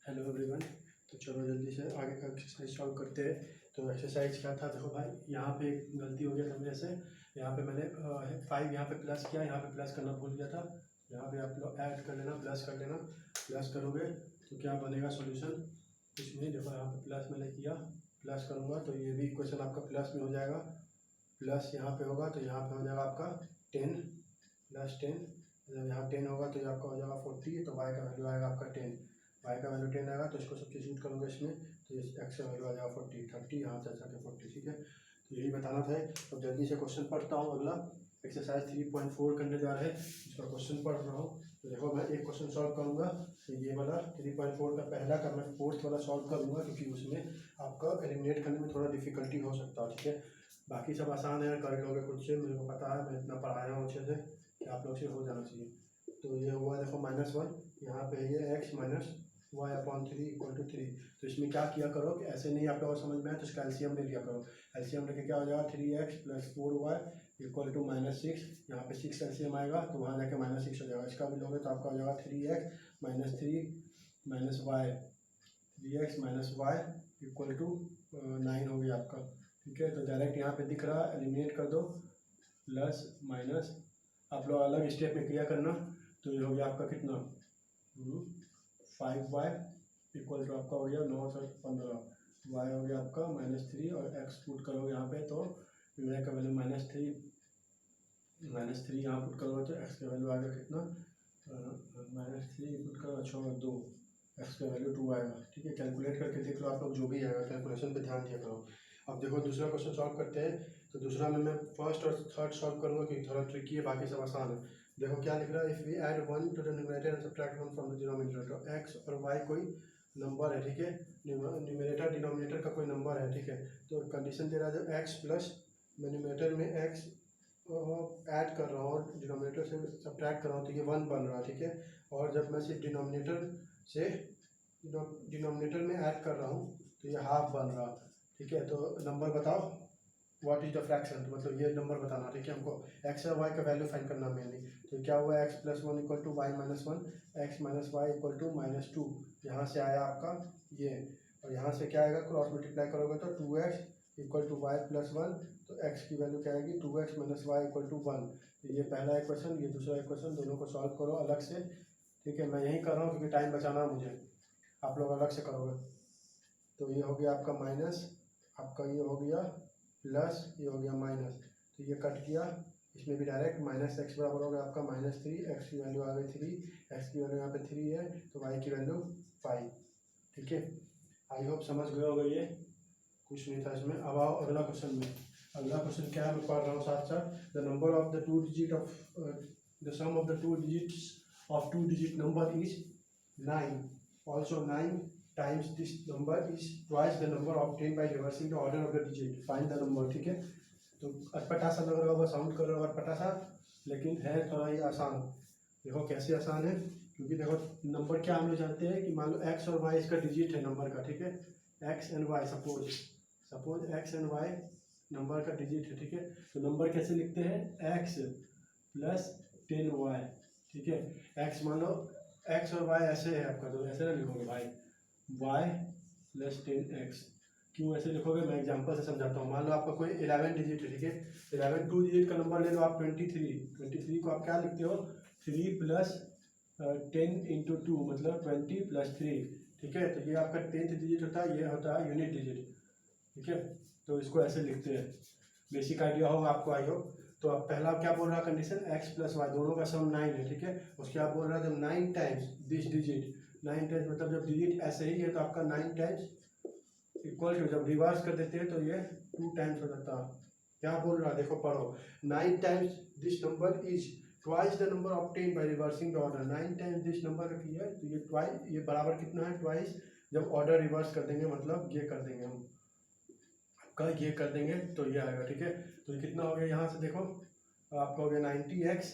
Hello everyone. तो चलो जल्दी से आगे का एक्सरसाइज सॉल्व करते हैं। तो एक्सरसाइज क्या था, देखो भाई, यहाँ पे एक गलती हो गया था मेरे से। यहाँ पे मैंने 5 यहाँ पे प्लस किया, यहाँ पे प्लस करना भूल गया था। यहाँ पे आप लोग ऐड कर लेना, प्लस कर लेना। प्लस करोगे तो क्या बनेगा सॉल्यूशन, कुछ नहीं। देखो यहाँ पे प्लस मैंने किया, प्लस करूँगा तो ये भी क्वेश्चन आपका प्लस में हो जाएगा। प्लस यहाँ पे होगा तो यहाँ पे हो जाएगा आपका 10 प्लस 10। जब यहाँ 10 होगा तो ये आपका हो जाएगा 40। तो वाई का वैल्यू आएगा आपका 10। वाई का वैल्यू 10 आएगा तो इसको सब्स्टिट्यूट करूँगा इसमें, तो ये एक्स का वैल्यू आ जाएगा 40। 30 यहाँ से जाके 40, ठीक है। तो यही बताना था। तो जल्दी से क्वेश्चन पढ़ता हूँ। अगला एक्सरसाइज 3.4 करने जा रहे हैं, इसका क्वेश्चन पढ़ रहा हूँ। तो देखो मैं एक क्वेश्चन सॉल्व करूँगा, तो ये वाला 3.4 का पहला का मैं फोर्थ वाला सॉल्व करूँगा, क्योंकि उसमें आपका एलिमिनेट करने में थोड़ा डिफिकल्टी हो सकता है, ठीक है। बाकी सब आसान है, कर लोगे खुद से, मेरे को पता है, मैं इतना पढ़ाया हूँ अच्छे से कि आप लोग से हो जाना चाहिए। तो ये हुआ देखो -1, यहाँ पे है ये x minus y upon 3 equal to 3। तो इसमें क्या किया करो कि ऐसे नहीं आप लोगों को समझ में आए तो इसका एलसीएम ले लिया करो। एलसीएम लेके क्या हो जाएगा 3x plus 4y equal to -6। यहाँ पे 6 एलसीएम आएगा तो वहाँ जाके -6 हो जाएगा। इसका भी लोगे तो आपका हो जाएगा 3x minus 3 minus y, 3x minus y equal to 9 हो गया आपका, ठीक है। तो डायरेक्ट यहाँ पे दिख रहा है, एलिमिनेट कर दो, प्लस माइनस आप लोग अलग स्टेप में क्रिया करना। तो ये हो गया आपका कितना 5y इक्वल टू आपका हो गया 9 से 15। y हो गया आपका -3 और x पुट करोगे यहाँ पे तो y का वैल्यू -3 यहाँ पुट करोगे तो x का वैल्यू आएगा कितना -3 पुट करो, अच्छा 2, x का वैल्यू 2 आएगा, ठीक है। कैलकुलेट करके देख लो आप लोग, जो भी आएगा कैलकुलेशन पे ध्यान दिया करो। अब देखो दूसरा क्वेश्चन सॉल्व करते हैं। तो दूसरा में मैं फर्स्ट और थर्ड सॉल्व करूँगा क्योंकि थोड़ा ट्रिकी है, बाकी सब आसान है। देखो क्या लिख रहा है, if we add 1 to the numerator and subtract 1 from the denominator. तो एक्स और वाई कोई नंबर है, ठीक है। न्यूमरेटर डिनोमिनेटर का कोई नंबर है, ठीक है। तो कंडीशन दे रहा है जब एक्स प्लस, मैं न्यूमरेटर में एक्स ऐड कर रहा हूँ और डिनोमिनेटर से सब्ट्रैक्ट कर रहा हूँ तो ये 1 बन रहा है, ठीक है। और जब मैं सिर्फ डिनोमिनेटर से डिनोमिनेटर में ऐड कर रहा हूँ तो ये हाफ बन रहा, ठीक है। तो नंबर बताओ व्हाट इज द फ्रैक्शन, मतलब ये नंबर बताना, ठीक है। हमको एक्स और वाई का वैल्यू फाइंड करना मेनली। तो क्या हुआ, x plus 1 equal to y minus 1, x minus y equal to -2। यहाँ से आया आपका ये, और यहाँ से क्या आएगा, क्रॉस मल्टीप्लाई करोगे तो 2x equal to Y plus 1। तो x की वैल्यू क्या आएगी 2x minus y equal to 1। तो ये पहला इक्वेशन, ये दूसरा इक्वेशन, दोनों को सॉल्व करो अलग से, ठीक है। मैं यही कर रहा हूँ क्योंकि टाइम बचाना है मुझे, आप लोग अलग से करोगे। तो ये हो गया आपका माइनस, आपका ये हो गया प्लस, ये हो गया माइनस। तो ये कट किया, इसमें भी डायरेक्ट -x बराबर हो गया आपका -3। x की वैल्यू आ गई 3, x की वैल्यू यहाँ पे 3 है तो y की वैल्यू 5, ठीक है। आई होप समझ गए होगा, ये कुछ नहीं था इसमें। अब आओ अगला क्वेश्चन में। अगला क्वेश्चन क्या है मैं पढ़ रहा हूँ साथ साथ। The number of the two digit of the sum of the two digits of two digit number is 9। Also 9 times this number is twice the number obtained by reversing the order of the digit. Find the number, ठीक है। तो अटपटा सा लग रहा होगा, sound कर रहा होगा अटपटा सा, लेकिन है थोड़ा ही आसान। देखो कैसे आसान है, क्योंकि देखो नंबर क्या हम लोग जानते हैं कि मान लो x और y इसका डिजिट है नंबर का, ठीक है। x and y, suppose x and y number का डिजिट है, ठीक है। तो नंबर कैसे लिखते हैं, x प्लस 10y, ठीक है। x मान लो x और y ऐसे है आपका, तो ऐसे ना लिखोगे भाई y प्लस 10x। क्यों ऐसे लिखोगे, मैं एग्जांपल से समझाता हूँ। मान लो आपका कोई 11 डिजिट है, ठीक है। 11 टू डिजिट का नंबर ले लो आप 23 को आप क्या लिखते हो 3 प्लस 10 इंटू 2 मतलब 20 प्लस 3, ठीक है। तो ये आपका 10th डिजिट होता है, ये होता है यूनिट डिजिट, ठीक है। तो इसको ऐसे लिखते हैं, बेसिक आइडिया होगा आपको, आई होप। तो अब पहला क्या बोल रहा है कंडीशन, x प्लस वाई दोनों का सम 9 है, ठीक है। उसके आप बोल रहा है जब 9 टाइम्स दिस डिजिट, 9 टाइम्स मतलब जब डिजिट ऐसे ही है तो आपका 9 टाइम्स इक्वल टू, जब रिवर्स कर देते हैं तो ये 2 टाइम्स हो जाता है। क्या बोल रहा है देखो पढ़ो, 9 times this number is twice the number obtained by reversing the order. 9 times this number का किया तो ये ट्वाइस, ये बराबर कितना है ट्वाइस, जब ऑर्डर रिवर्स कर देंगे मतलब ये कर देंगे हम का, ये कर देंगे तो ये आएगा, ठीक है। तो ये कितना हो गया, यहाँ से देखो आपका हो गया 90x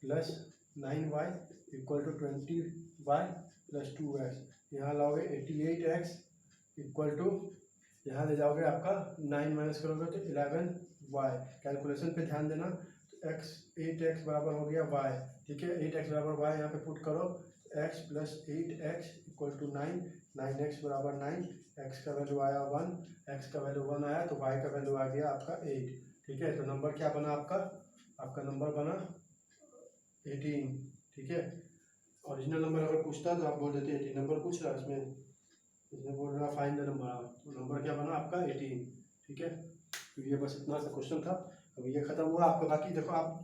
plus 9y equal to 20y plus 2x। यहाँ लाओगे 88x इक्वल टू, यहाँ ले जाओगे आपका 9 माइनस करोगे तो 11y। कैलकुलेशन पे ध्यान देना। तो x 8x बराबर हो गया y, ठीक है। 8x बराबर y यहाँ पे पुट करो x plus 8x equal to 9, 9x बराबर 9, x का वैल्यू आया 1, x का वैल्यू 1 आया तो y का वैल्यू आ गया आपका 8। ठीक है, तो नंबर क्या बना आपका नंबर बना 18। ठीक है, ओरिजिनल नंबर अगर पूछता तो आप बोल देते 18, नंबर पूछ रहा है इसमें बोल रहा फाइंड द नंबर, तो नंबर क्या बना आपका 18। ठीक है, तो ये बस इतना सा क्वेश्चन था। अभी ये खत्म हुआ आपका। बाकी देखो आप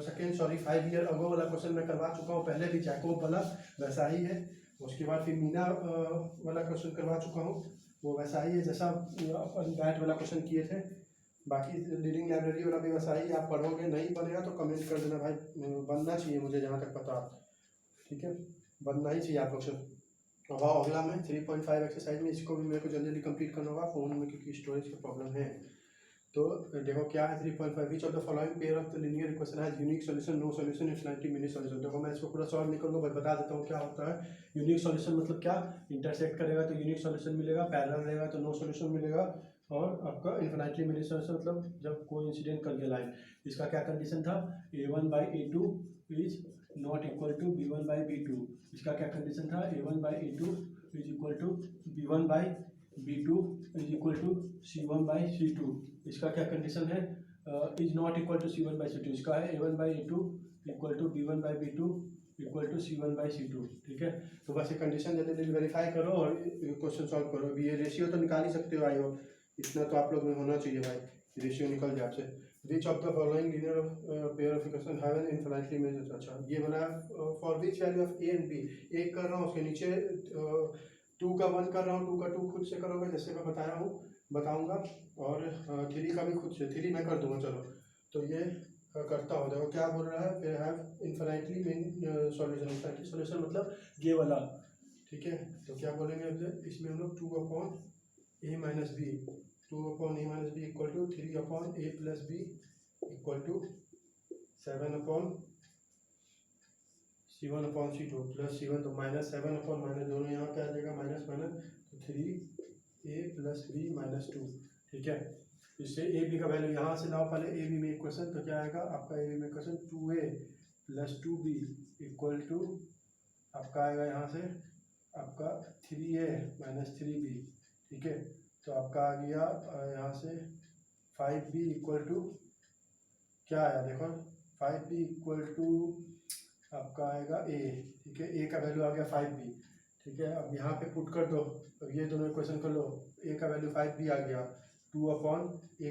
सेकेंड 5 ईयर अगो वाला क्वेश्चन मैं करवा चुका हूँ पहले भी, जैकोब वाला वैसा ही है। उसके बाद फिर मीना वाला क्वेश्चन करवा चुका हूँ, वो वैसा ही है जैसा अपन बैट वाला क्वेश्चन किए थे। बाकी रीडिंग लाइब्रेरी वाला भी वैसा ही, आप पढ़ोगे, नहीं बनेगा तो कमेंट कर देना भाई, बनना चाहिए मुझे जहाँ तक पता। ठीक है, बनना ही चाहिए आप लोग से। अब आओ अगला में 3.5 एक्सरसाइज में, इसको भी मेरे को जल्दी जल्दी कंप्लीट करना होगा फ़ोन में क्योंकि स्टोरेज का प्रॉब्लम है। तो देखो क्या है 3.5, which of the following pair of the linear equation has unique solution, no solution, infinity many solution. देखो मैं इसको पूरा सॉल्व नहीं करूँगा, बस बता देता हूँ क्या होता है। यूनिक सॉल्यूशन मतलब क्या, इंटरसेक्ट करेगा तो यूनिक सॉल्यूशन मिलेगा, पैरेलल रहेगा तो नो सॉल्यूशन मिलेगा, और आपका इन्फिनिटली मिनी सॉल्यूशन मतलब जब कोई इंसिडेंट कर गया लाइन। इसका क्या कंडीशन था, a1/a2 is not equal to b1/b2। इसका क्या कंडीशन था, a1/a2 is equal to b1/b2 is equal to c1/c2। इसका क्या कंडीशन है, is not equal to c1/c2। इसका है a1/a2 equal to b1/b2 equal to c1/c2। ठीक है, तो बस ये कंडीशन जल्दी जल्दी वेरीफाई करो और क्वेश्चन सॉल्व करो। अभी ये रेशियो तो निकाल ही सकते हो, आई हो इतना तो आप लोग में होना चाहिए भाई, रेशियो निकल जाए आपसे। Which of the following linear pair of equation have an infinitely major. अच्छा ये बना for which value of a and b, एक कर रहा हूँ उसके नीचे 2 का 1 कर रहा हूँ, 2 का 2 खुद से करोगे जैसे मैं बताया हूँ, बताऊंगा, और 3 का भी खुद से, 3 मैं कर दूंगा। चलो तो ये करता हूँ, देखो क्या बोल रहा है, have infinitely mean solution, infinitely solution मतलब ये वाला। ठीक है, तो क्या बोलेंगे अब इसमें हम लोग 2/a minus b, 2/a minus b equal to 3/a plus b equal to 7/c1/c2 plus c1, तो -7 माइनस दोनों यहाँ पे आ जाएगा, माइनस माइनस, तो 3a प्लस बी माइनस 2। ठीक है, इससे ए बी का वैल्यू यहाँ से लाओ पहले ए बी में इक्वेशन, तो क्या आएगा आपका ए बी में equation 2a plus 2b equal to आपका आएगा यहाँ से आपका 3a माइनस 3b। ठीक है, तो आपका आ गया यहाँ से 5b इक्वल टू क्या आया, देखो 5b इक्वल टू आपका आएगा a। ठीक है, a का वैल्यू आ गया 5b। ठीक है, अब यहाँ पे पुट कर दो, अब ये दोनों इक्वेशन कर लो, a का वैल्यू 5b आ गया, 2/a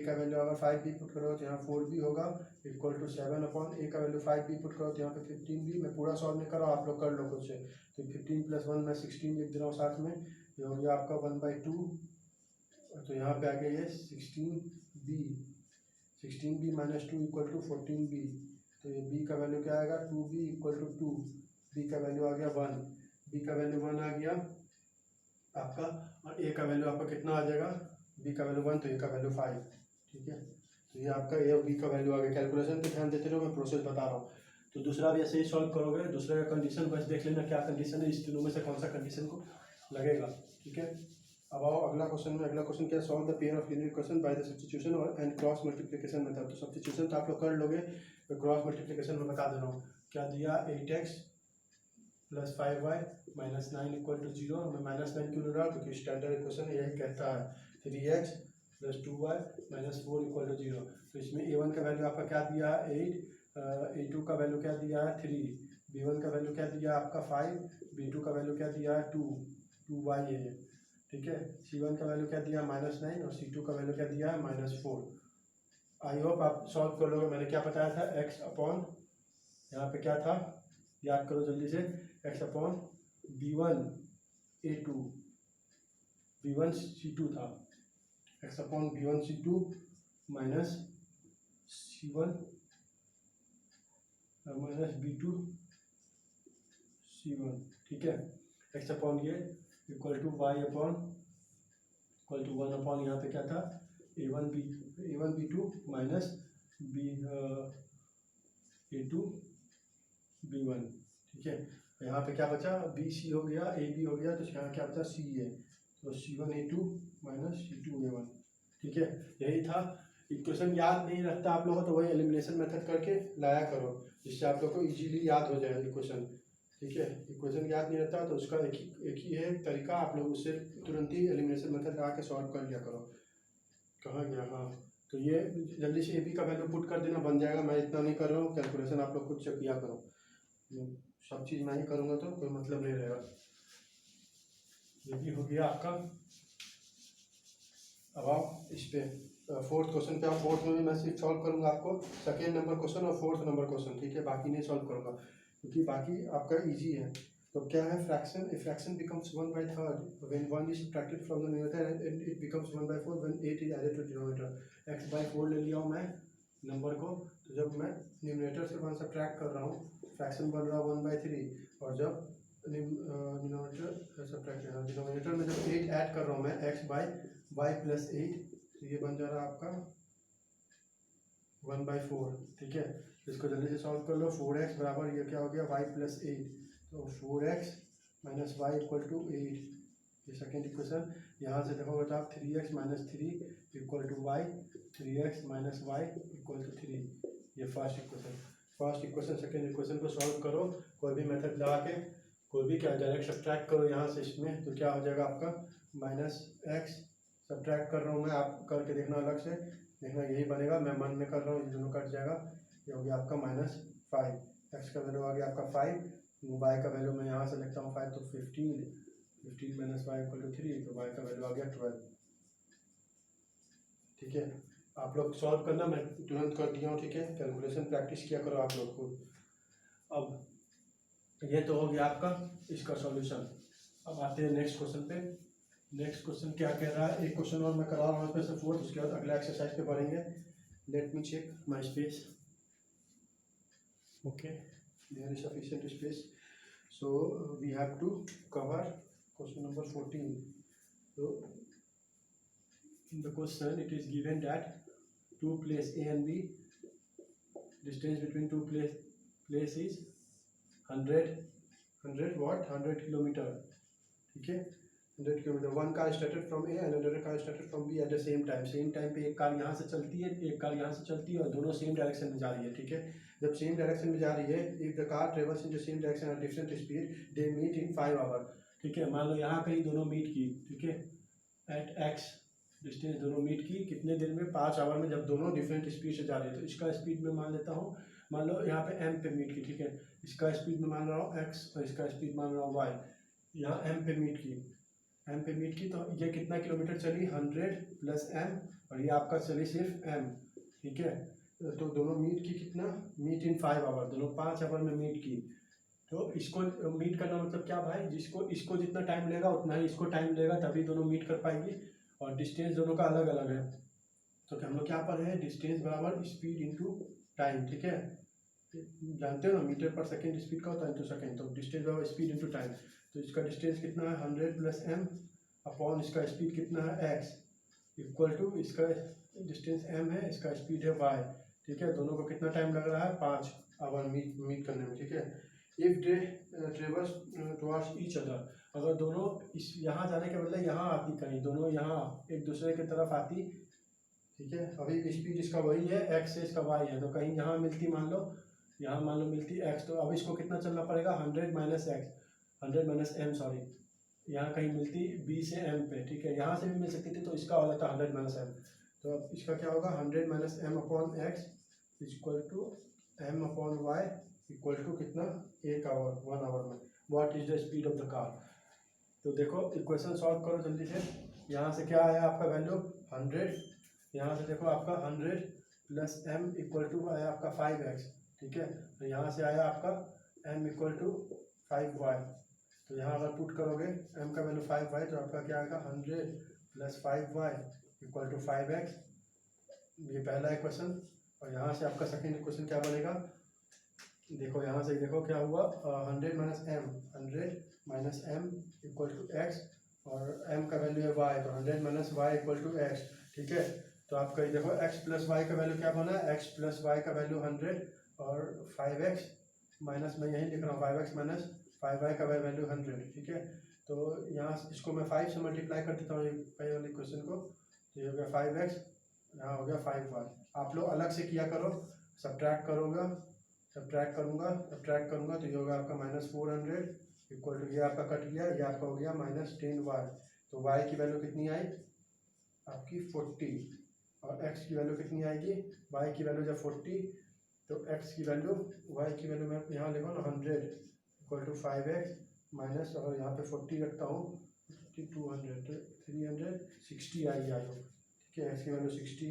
का वैल्यू अगर 5b पुट करो तो यहाँ 4b होगा इक्वल टू 7/a का वैल्यू 5b पुट करो तो यहाँ पे 15b। मैं पूरा सॉल्व नहीं कर रहा हूँ, आप लोग कर लो खुद से। तो 15 + 1 मैं 16 लिख दे रहा हूँ साथ में, ये हो गया आपका 1/2, तो यहाँ पे आ गया ये 16b, 16b minus 2 equal to 14b। तो ये b का वैल्यू क्या आएगा, 2b इक्वल टू 2, b का वैल्यू आ गया 1, b का वैल्यू 1 आ गया आपका, और a का वैल्यू आपका कितना आ जाएगा, b का वैल्यू 1 तो a का वैल्यू 5। ठीक है, तो ये आपका a और b का वैल्यू आ गया। कैलकुलेशन पे ध्यान देते रहो, मैं प्रोसेस बता रहा हूँ। तो दूसरा भी ऐसे ही सॉल्व करोगे, दूसरे का कंडीशन बस देख लेना क्या कंडीशन है, इस तीनों में से कौन सा कंडीशन को लगेगा। ठीक है, अब आओ अगला क्वेश्चन में। अगला क्वेश्चन क्या, solve the pair of linear equation by the substitution और एंड क्रॉस मल्टीप्लिकेशन मेथड। तो सब्स्टिट्यूशन तो आप लोग कर लोगे, तो क्रॉस मल्टीप्लिकेशन में बता दे रहा हूँ। क्या दिया, 8x plus 5y minus 9 equal to 0। मैं -9 क्यों ले रहा हूँ, क्योंकि स्टैंडर्ड इक्वेशन यही कहता है 3x plus 2y minus 4 equal to 0। तो इसमें a1 का वैल्यू आपका क्या दिया है 8, a2 का वैल्यू क्या दिया है 3, b1 का वैल्यू क्या दिया है आपका 5, b2 का वैल्यू क्या दिया है 2y है। ठीक है, c1 का वैल्यू क्या दिया -9 और c2 का वैल्यू क्या दिया है -4। आई होप आप सॉल्व कर लोगे। मैंने क्या बताया था, x अपॉन यहाँ पे क्या था, याद करो जल्दी से, x अपॉन b1 c2 था, x upon b1 c2 minus c1 minus b2 c1। ठीक है, x अपॉन ये equal to y upon equal to 1 यहाँ पे क्या था, a1 b2 minus a2 b1। ठीक है, यहाँ पे क्या बचा, bc हो गया, ab हो गया, तो यहाँ क्या बचा ca, तो c1 a2 minus c2 a1। ठीक है, यही था। इक्वेशन याद नहीं रखता आप लोगों को तो वही एलिमिनेशन मेथड करके लाया करो, जिससे आप लोग को इजीली याद हो जाए इक्वेशन। ठीक है। इक्वेशन याद नहीं रहता तो उसका एक ही है तरीका, आप लोग उससे तुरंत ही एलिमिनेशन मेथड लगा के सॉल्व कर लिया करो। कहाँ गया, हाँ, तो ये जल्दी से ए बी का वैल्यू पुट कर देना, बन जाएगा। मैं इतना नहीं कर रहा हूँ, कैलकुलेशन आप लोग खुद से किया करो, सब चीज़ मैं ही करूँगा तो कोई मतलब नहीं रहेगा। ये भी हो गया आपका। अब आप इस पे फोर्थ क्वेश्चन पे, आप फोर्थ में भी मैं सिर्फ सॉल्व करूँगा आपको सेकेंड नंबर क्वेश्चन और फोर्थ नंबर क्वेश्चन, ठीक है, बाकी नहीं सॉल्व करूँगा क्योंकि बाकी आपका इजी है। तो क्या है fraction, a fraction becomes 1/3 when 1 is subtracted from the numerator and it becomes 1/4 when 8 is added to denominator. x/4 ले लिया हूँ मैं नंबर को, तो जब मैं न्यूमरेटर से 1 सब्ट्रैक्ट कर रहा हूँ फ्रैक्शन बन रहा है 1/3, और जब डिनोमिनेटर में जब 8 ऐड कर रहा हूँ मैं x/y + 8, तो ये बन जा रहा है आपका 1/4, ठीक है। इसको जल्दी से सॉल्व कर लो। 4x बराबर ये क्या हो गया, y + 8, तो 4x - y = 8, ये सेकेंड इक्वेशन। यहाँ से देखोगे तो आप 3x - 3 = y, 3x - y = 3, ये फर्स्ट इक्वेशन। सेकेंड इक्वेशन को सॉल्व करो कोई भी मेथड लगा के, कोई भी क्या, डायरेक्ट सब्ट्रैक्ट करो यहाँ से इसमें, तो क्या हो जाएगा आपका -x, सब्ट्रैक्ट कर रहा हूँ मैं, आप करके देखना अलग से, देखना यही बनेगा, मैं मन में कर रहा हूँ, ये दोनों कट जाएगा, ये हो गया आपका -5, x का वैल्यू आ गया आपका 5, y का वैल्यू मैं यहाँ से लिखता हूँ 5, तो 15 - y = 3, तो y का वैल्यू आ गया 12, ठीक है। आप लोग सॉल्व करना, मैं तुरंत कर दिया हूँ, ठीक है। कैलकुलेशन प्रैक्टिस किया करो आप लोग को। अब ये तो हो गया आपका इसका सॉल्यूशन। अब आते हैं नेक्स्ट क्वेश्चन पे। नेक्स्ट क्वेश्चन क्या कह रहा है, एक क्वेश्चन और मैं करा रहा हूँ इसमें से फोर्थ, उसके बाद अगला एक्सरसाइज पे बढ़ेंगे। Let me check my space. Okay, there is sufficient space, so we have to cover question number 14। so in the question it is given that two places A and B, distance between two place is 100 what 100 kilometre, ठीक है, 100 kilometre. One car started from A and another car started from B at the same time पे एक car यहाँ से चलती है, एक car यहाँ से चलती है, और दोनों सेम डायरेक्शन में जा रही है, ठीक है। जब सेम डायरेक्शन में जा रही है, if the car travels in the same direction at different speed they meet in 5 hour, ठीक है। मान लो यहाँ कहीं दोनों मीट की, ठीक है, एट x डिस्टेंस दोनों मीट की कितने देर में, 5 आवर में, जब दोनों डिफरेंट स्पीड से जा रही है। तो इसका स्पीड में मान लेता हूँ, मान लो यहाँ पे m पे मीट की, ठीक है, इसका स्पीड में मान रहा हूँ x और इसका स्पीड मान रहा हूँ y। यहाँ m पे मीट की, तो ये कितना किलोमीटर चली, 100 + m, और ये आपका चली सिर्फ m, ठीक है। तो दोनों मीट की कितना, मीट इन 5 आवर, दोनों 5 आवर में मीट की। तो इसको मीट करना मतलब क्या भाई, इसको जितना टाइम लेगा उतना ही इसको टाइम लेगा, तभी दोनों मीट कर पाएंगे, और डिस्टेंस दोनों का अलग अलग है। तो हम लोग क्या पढ़ रहे हैं, डिस्टेंस बराबर स्पीड इंटू टाइम, ठीक है। जानते हो ना, मीटर पर सेकेंड स्पीड का होता है इंटू सेकेंड, तो डिस्टेंस बराबर स्पीड इंटू टाइम। तो इसका डिस्टेंस कितना है, 100 + m अपॉन इसका स्पीड कितना है x, इक्वल टू इसका डिस्टेंस m है, इसका स्पीड है y, ठीक है। दोनों को कितना टाइम लग रहा है, 5 आवर मीट करने में, ठीक है। If they travels towards each other, अगर दोनों इस यहाँ जाने के बदले यहाँ आती, कहीं दोनों यहाँ एक दूसरे की तरफ आती, ठीक है। अभी स्पीड इसका वही है, x से इसका y है, तो कहीं यहाँ मिलती, मान लो यहाँ मान लो मिलती x, तो अब इसको कितना चलना पड़ेगा, 100 - m, सॉरी, यहाँ कहीं मिलती b से m पे, ठीक है। यहाँ से भी मिल सकती थी, तो इसका वाला था 100 - m, तो अब इसका क्या होगा, 100 - m upon x equal to m upon y equal to कितना, 1 आवर में what is the speed of the car. तो देखो इक्वेशन सॉल्व करो जल्दी से। यहाँ से क्या आया आपका वैल्यू 100, यहाँ से देखो आपका 100 + m इक्वल टू आया आपका 5x, ठीक है। तो यहाँ से आया आपका m इक्वल टू 5y, तो यहाँ अगर पुट करोगे m का वैल्यू 5y, तो आपका क्या आएगा, 100 + 5y इक्वल टू 5x, ये पहला इक्वेशन। और यहाँ से आपका सेकेंड इक्वेशन क्या बनेगा, देखो यहाँ से देखो क्या हुआ, 100 - m इक्वल टू x, और m का वैल्यू है y, तो 100 - y इक्वल टू x, ठीक है। तो आपका ये देखो x + y का वैल्यू क्या बना, x + y का वैल्यू 100, और 5x माइनस, मैं यही लिख रहा हूँ, 5x - 5y का वैल्यू 100, ठीक है। तो यहाँ इसको मैं 5 से मल्टीप्लाई कर देता हूँ ये पहले वाले क्वेश्चन को, तो ये हो गया 5x, यहाँ हो गया 5y। आप लोग अलग से किया करो, सब्ट्रैक्ट करोगे सब्ट्रैक्ट करूँगा तो ये होगा आपका -400 इक्वल टू, ये आपका कट गया, ये आपका हो गया -10y। तो y की वैल्यू कितनी आई आपकी 40, और x की वैल्यू कितनी आएगी, y की वैल्यू जब 40 तो x की वैल्यू, y की वैल्यू मैं यहाँ लिखा ना 100 इक्वल टू 5x माइनस, और यहाँ पे 40 रखता हूँ, 200 360 आएगी आगे, ठीक है। x की value 60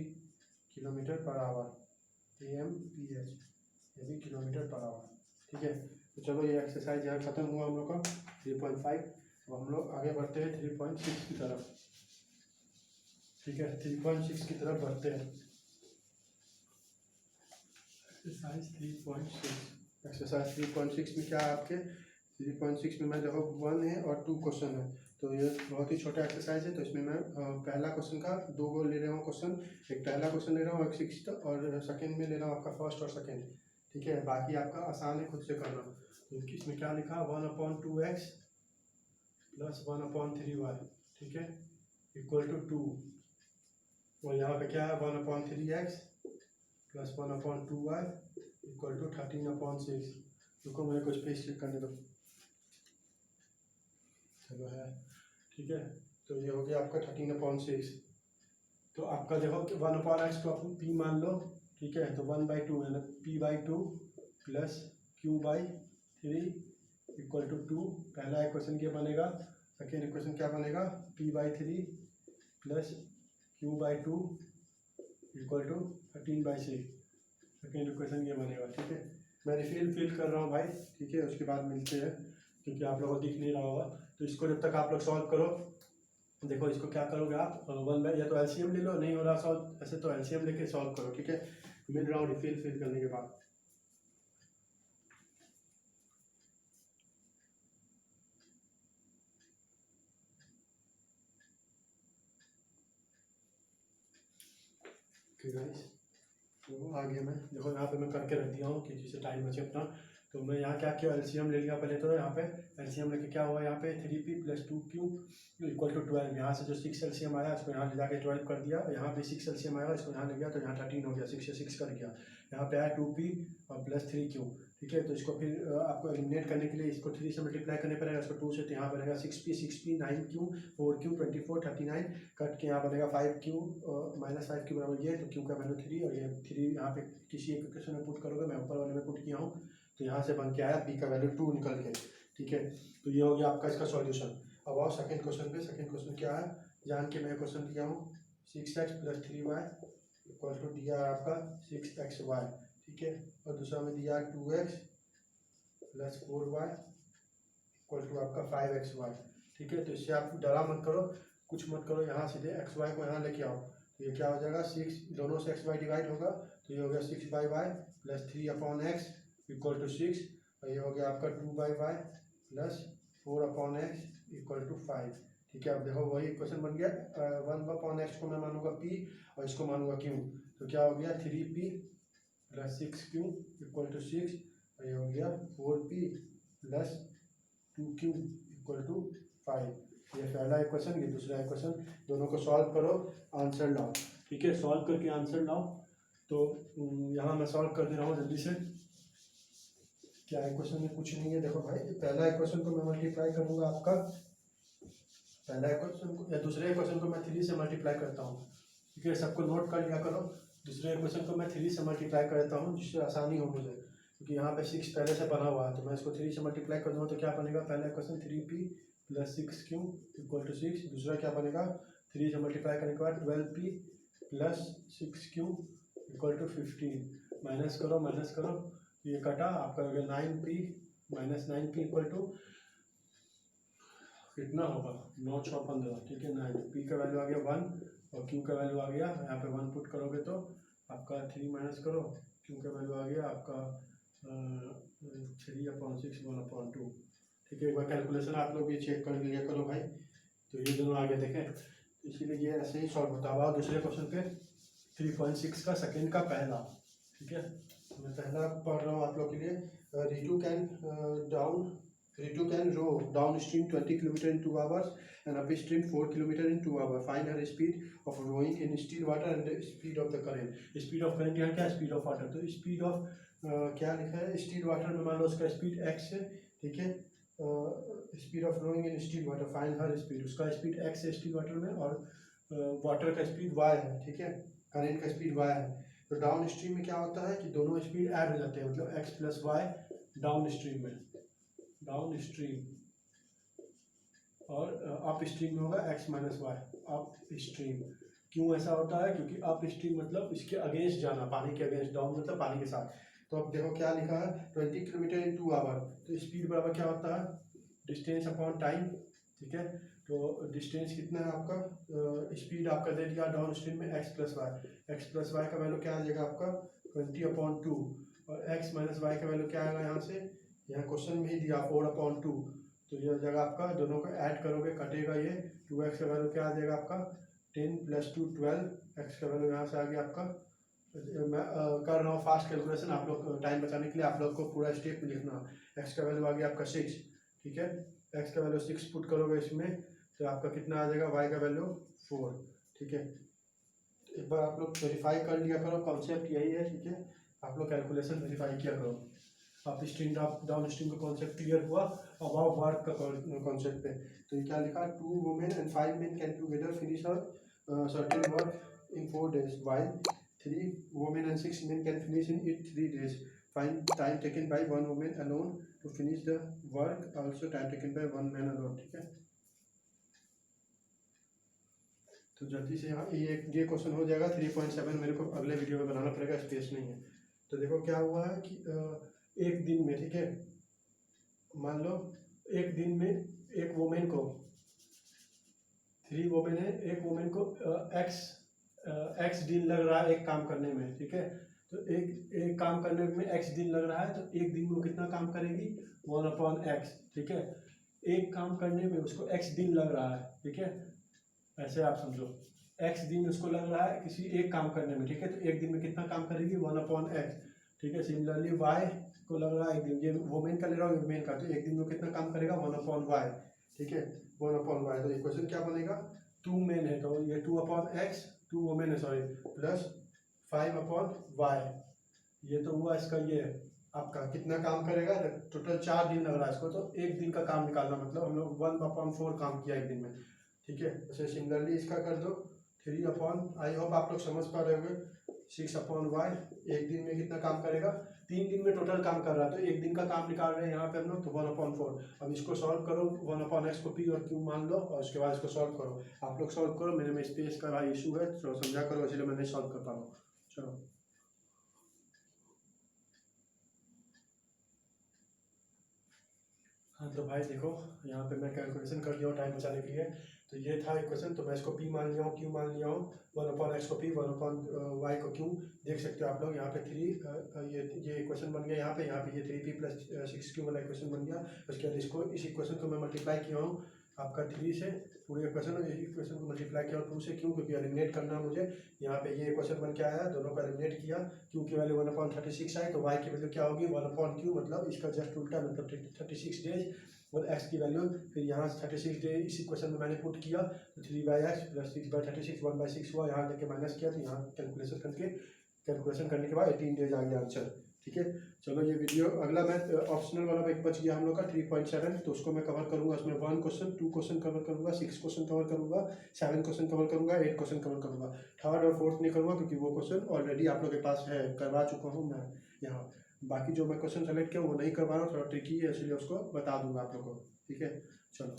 kilometre per hour, AMPH, ये भी किलोमीटर पर आवर, ठीक है। तो चलो ये एक्सरसाइज यहाँ ख़त्म हुआ हम लोग का 3.5। अब हम लोग आगे बढ़ते हैं 3.6 की तरफ, ठीक है। 3.6 की तरफ बढ़ते हैं। एक्सरसाइज 3.6 में क्या है आपके, 3.6 में मैं देखो 1 है और 2 क्वेश्चन है, तो ये बहुत ही छोटा एक्सरसाइज है। तो इसमें मैं पहला क्वेश्चन का 2 को ले रहा हूँ क्वेश्चन, एक पहला क्वेश्चन ले रहा हूँ, एक 6 और सेकंड में ले रहा हूँ आपका फर्स्ट और सेकंड, ठीक है। बाकी आपका आसान है, खुद से करना। तो इसमें क्या लिखा, 1/2x प्लस 1/3y, ठीक है, इक्वल टू 2, और यहाँ पे क्या है 1/3x plus 1/2y equal to 13/6। रुको मुझे कुछ पेज क्लिक करने दो, चलो है, ठीक है। तो ये हो गया आपका 13/6। तो आपका देखो कि 1/x को आप p मान लो, ठीक है। तो 1/2 है ना, p/2 plus q/3 equal to 2। पहला इक्वेशन क्या बनेगा, सेकेंड इक्वेशन क्या बनेगा, p/3 plus q/2 equal to 13/6, second equation ये बनेगा, ठीक है। मैं रिफिल कर रहा हूँ भाई, ठीक है, उसके बाद मिलते हैं, क्योंकि आप लोगों को दिख नहीं रहा होगा। तो इसको जब तक आप लोग सॉल्व करो, देखो इसको क्या करोगे आप, 1 या तो एलसीएम ले लो, नहीं हो रहा सॉल्व ऐसे तो एलसीएम लेके सॉल्व करो, ठीक है। मिल रहा हूँ रिफिल करने के बाद। तो आगे मैं देखो यहाँ पे मैं करके रख दिया हूँ कि जिससे टाइम बचे अपना। तो मैं यहाँ क्या किया, एलसीएम ले लिया पहले। तो यहाँ पे एलसीएम लेके क्या हुआ, यहाँ पे 3p plus 2q equal to 12। यहाँ से जो 6 एलसीएम आया उसको यहाँ ले जाके 12 कर दिया, यहाँ पे 6 एलसीएम आया इसको यहाँ ले गया तो यहाँ 13 हो गया, 6 से 6 कर गया। यहाँ पे आया 2p और प्लस 3q, ठीक है। तो इसको फिर आपको एलिमिनेट करने के लिए इसको 3 से मल्टीप्लाई करने पड़ेगा, इसको 2 से, तो यहाँ बनेगा 6p 9q 4q 24 39 कट के यहाँ बनेगा 5q -5q बराबर ये, तो q का वैल्यू 3 और ये 3 यहाँ पे किसी एक इक्वेशन में पुट करोगे, मैं ऊपर वाले में पुट किया हूँ, तो यहाँ से बन के आया p का वैल्यू 2 निकल के, ठीक है। तो ये हो गया आपका इसका सॉल्यूशन। अब आओ सेकंड क्वेश्चन पे। सेकंड क्वेश्चन क्या है जान के मैं क्वेश्चन किया हूँ, 6x plus 3y equal to दिया आपका 6xy, ठीक है। और दूसरा में दिया 2x plus 4y equal to आपका 5xy, ठीक है। तो इससे आप डरा मत करो, कुछ मत करो, यहाँ सीधे xy को यहाँ लेके आओ, तो ये क्या हो जाएगा, 6 दोनों से xy डिवाइड होगा, तो ये हो गया 6/y plus 3/x equal to 6, और ये हो गया आपका 2/y plus 4/x equal to 5, ठीक है। अब देखो वही इक्वेशन बन गया, 1/x को मैं मानूंगा p और इसको मानूंगा q, तो क्या हो गया 3p plus 6q equal to 6, और ये हो गया 4p plus 2q equal to 5। ये पहला इक्वेशन, ये दूसरा इक्वेशन, दोनों को सॉल्व करो, आंसर लाओ, ठीक है। सॉल्व करके आंसर लाओ। तो यहाँ मैं सॉल्व कर दे रहा हूँ जल्दी से। क्या इक्वेशन में कुछ नहीं है, देखो भाई, पहला इक्वेशन को मैं मल्टीप्लाई करूँगा आपका, पहला इक्वेशन को या दूसरे इक्वेशन को मैं 3 से मल्टीप्लाई करता हूँ, ठीक है। सबको नोट कर लिया करो, दूसरे इक्वेशन को मैं 3 से मल्टीप्लाई करता हूँ जिससे आसानी हो मुझे, क्योंकि यहाँ पे 6 पहले से बना हुआ है, तो मैं इसको 3 से मल्टीप्लाई कर दूँगा तो क्या बनेगा, पहला equation 3p plus 6q equal to 6, दूसरा क्या बनेगा 3 से मल्टीप्लाई करने के बाद 12p plus 6q equal to 15, minus करो, ये कटा, आपका हो गया 9p minus 9p equal to कितना होगा 9 6 15, ठीक है। 9 p का वैल्यू आ गया 1 और q का वैल्यू आ गया, यहाँ पे 1 पुट करोगे तो आपका 3 माइनस करो, q का वैल्यू आ गया आपका 3/6 1/2, ठीक है। एक बार कैलकुलेशन आप लोग ये चेक कर लिया करो भाई। तो ये दोनों आगे देखें, तो इसीलिए ये ऐसे ही सॉल्व होता है। दूसरे क्वेश्चन पे 3.6 का सेकेंड का पहला, ठीक है। मैं पहला पढ़ रहा हूँ आप लोग के लिए। Ritu can row downstream 20 km in 2 hours and upstream 4 km in 2 hours. Find her speed of rowing in still water and the speed of the current. Speed of current यहाँ क्या, speed of water, तो speed of क्या लिखा है, still water में मान लो उसका speed x है, ठीक है, speed of flowing in still water, find her speed, उसका स्पीड एक्स है स्टील वाटर में और वाटर का स्पीड वाई है, ठीक है, करेंट का स्पीड वाई है। तो डाउन स्ट्रीम में क्या होता है कि दोनों स्पीड ऐड हो जाते हैं, मतलब x plus y downstream में, डाउन स्ट्रीम, और अप स्ट्रीम में होगा x minus y, upstream. क्यों ऐसा होता है, क्योंकि अप स्ट्रीम मतलब इसके अगेंस्ट जाना, पानी के अगेंस्ट, डाउन मतलब पानी के साथ। तो अब देखो क्या लिखा है, 20 किलोमीटर इन 2 आवर, तो स्पीड बराबर क्या होता है, डिस्टेंस अपॉन टाइम, ठीक है। तो डिस्टेंस कितना है आपका, स्पीड आपका दे दिया डाउन स्ट्रीम में एक्स प्लस वाई का वैल्यू क्या आ जाएगा आपका 20/2, और एक्स माइनस वाई का वैल्यू क्या आएगा यहाँ से, यहाँ क्वेश्चन में ही दिया 4/2, तो ये जगह आपका दोनों को ऐड करोगे कटेगा ये, 2x का वैल्यू क्या आ जाएगा आपका 10 + 2 12, x का वैल्यू यहाँ से आ गया आपका, मैं कर रहा हूँ फास्ट कैलकुलेशन, आप लोग टाइम बचाने के लिए आप लोग को पूरा स्टेप में लिखना। x का वैल्यू आ गया आपका 6, ठीक है, x का वैल्यू 6 पुट करोगे इसमें तो आपका कितना आ जाएगा, y का वैल्यू 4, ठीक है। एक बार आप लोग वेरीफाई कर लिया करो, कॉन्सेप्ट यही है, ठीक है, आप लोग कैलकुलेशन वेरीफाई किया करो। आप स्ट्रीम डाउन स्ट्रीम का कॉन्सेप्ट क्लियर हुआ, अब आओ वर्क का कॉन्सेप्ट पे। तो ये क्या लिखा, 2 women and 5 men can together finish certain work in 4 days, while 3 women and 6 men can finish in it 3 days. Find time taken by 1 woman alone to finish the work, also time taken by 1 man alone, ठीक है। तो जल्दी से यहाँ ये question हो जाएगा 3.7, मेरे को अगले वीडियो में बनाना पड़ेगा, स्पेस नहीं है। तो देखो क्या हुआ है कि एक दिन में, ठीक है, मान लो एक दिन में एक वोमेन को, 3 वोमेन है, एक वोमेन को एक्स दिन लग रहा है एक काम करने में, ठीक है। तो एक काम करने में एक्स दिन लग रहा है, तो एक दिन में वो कितना काम करेगी 1/x, ठीक है। एक काम करने में उसको एक्स दिन लग रहा है, ठीक है, ऐसे आप समझो एक्स दिन उसको लग रहा है किसी एक काम करने में, ठीक है, तो एक दिन में कितना काम करेगी 1/x, ठीक है। सिमिलरली वाई को लग रहा है एक दिन, ये वोमेन का ले रहा हूँ मेन का, तो एक दिन में कितना काम करेगा 1/y, ठीक है, 1/y। तो इक्वेशन क्या बनेगा, 2 मेन है तो ये 2/x, 2 वोमेन है सॉरी, प्लस 5/y, ये तो हुआ इसका, ये आपका कितना काम करेगा, टोटल 4 दिन लग रहा है इसको, तो एक दिन का काम निकालना, मतलब हम लोग 1/4 काम किया एक दिन में, ठीक है। ऐसे सिमिलरली इसका कर दो 3 आई होप आप लोग समझ पा रहे होंगे, 6/y, एक दिन में कितना काम करेगा, 3 दिन में टोटल काम कर रहा है, तो एक दिन का काम निकाल रहे हैं यहाँ पे हम लोग, तो 1/4। अब इसको सॉल्व करो, 1/x को p और q मान लो, और उसके बाद इसको सॉल्व करो, आप लोग सॉल्व करो, मेरे में स्पेस का इशू है तो समझा करो, इसलिए मैं नहीं सॉल्व कर पा रहा हूँ। चलो हाँ, तो भाई देखो यहाँ पे मैं कैलकुलेशन कर लिया हूँ टाइम बचाने के लिए। तो ये था इक्वेशन, तो मैं इसको p मान लिया हूँ, q मान लिया हूँ, 1/x को p, 1/y को q, देख सकते हो आप लोग यहाँ पे 3, ये इक्वेशन बन गया, यहाँ पे ये 3p + 6q वाला इक्वेशन बन गया। उसके बाद इसको, इस इक्वेशन को मैं मल्टीप्लाई किया हूँ आपका 3 से, पूरे इक्वेशन को मल्टीप्लाई किया 2 से, क्यों, क्योंकि एलिमिनेट करना मुझे। यहाँ पे ये इक्वेशन बन के आया, दोनों को एलिमिनेट किया, क्यू की वैल्यू 1/36 आई, तो वाई की वैल्यू क्या होगी 1/q, मतलब इसका जस्ट उल्टा, मतलब 36 डेज, और x की वैल्यू फिर यहाँ 36 डेज इस इक्वेशन में मैंने पुट किया, तो 3/x + 6/36 1/6 हुआ, यहाँ लेके माइनस किया, तो यहाँ कैलकुलेशन करने के बाद 18 डेज आ गया आंसर, ठीक है। चलो ये वीडियो अगला मैं ऑप्शनल वाला एक बच गया हम लोग का 3.7, तो उसको मैं कवर करूंगा, उसमें 1 क्वेश्चन 2 क्वेश्चन कवर करूंगा, 6 क्वेश्चन कवर करूंगा, 7 क्वेश्चन कवर करूंगा, 8 क्वेश्चन कवर करूंगा। 3rd और 4th नहीं करूंगा, क्योंकि वो क्वेश्चन ऑलरेडी आप लोग के पास है, करवा चुका हूँ मैं यहाँ। बाकी जो मैं क्वेश्चन सेलेक्ट किया वो नहीं करवा रहा हूँ, थोड़ा ट्रिकी है, इसलिए उसको बता दूंगा आप लोग को, ठीक है। चलो।